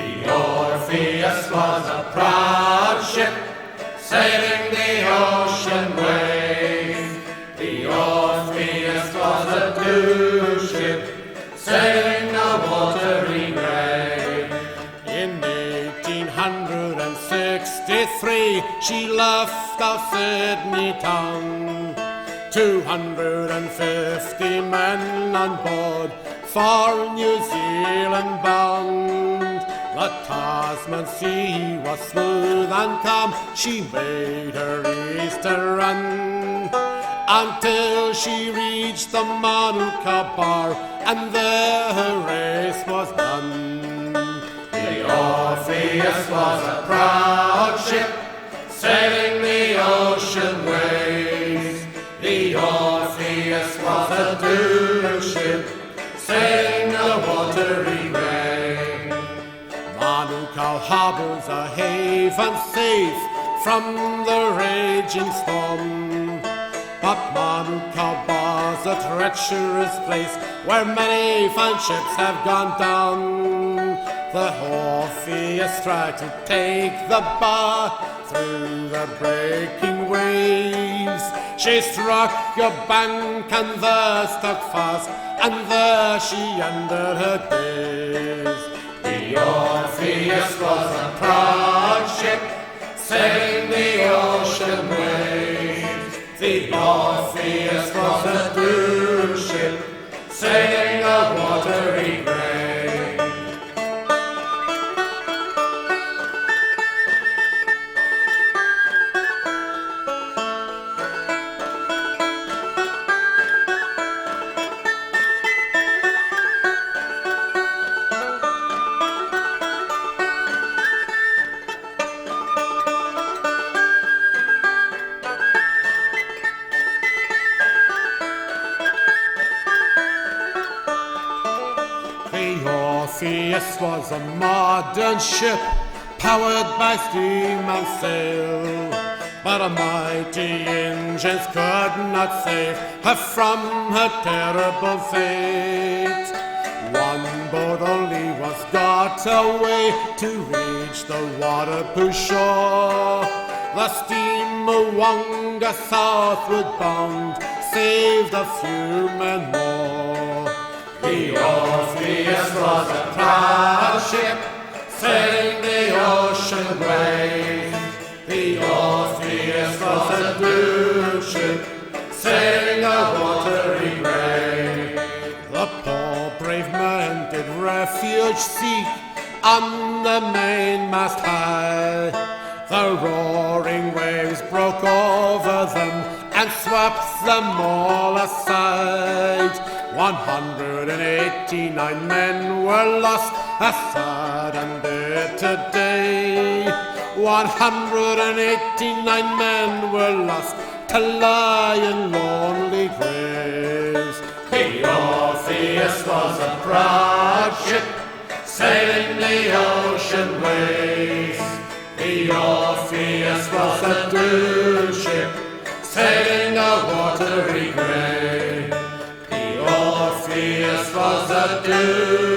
The Orpheus was a proud ship, sailing the ocean waves. The Orpheus was a blue ship, sailing the watery grave. In 1863 she left our Sydney town, 250 men on board, for New Zealand bound. The Tasman Sea was smooth and calm, she made her eastern run, until she reached the Manuka bar, and there her race was done. The Orpheus was a proud ship, sailing the ocean waves. The Orpheus was a blue ship, sailing the watery grave. Manuka harbour's a haven safe from the raging storm, but Manuka bar's a treacherous place where many fine ships have gone down. The Orpheus tried to take the bar through the breaking waves. She struck a bank and there stuck fast, and there she ended her days. The Orpheus was a proud ship, sailing the ocean waves. The Orpheus was a blue ship, sailing the watery grave. The Orpheus was a modern ship, powered by steam and sail, but a mighty engines could not save her from her terrible fate. One boat only was got away to reach the waterproof shore. The steamer Wonga southward bound saved a few men more. The Orpheus was a proud ship, sailing the ocean waves. The Orpheus was a blue ship, sailing the watery grave. The poor brave men did refuge seek on the mainmast high. The roaring waves broke over them and swept them all aside. 189 men were lost, a sad and bitter day. 189 men were lost to lie in lonely graves. The Orpheus was a proud ship, sailing the ocean waves. The Orpheus was a blue ship, sailing the watery grave. The Orpheus was a blue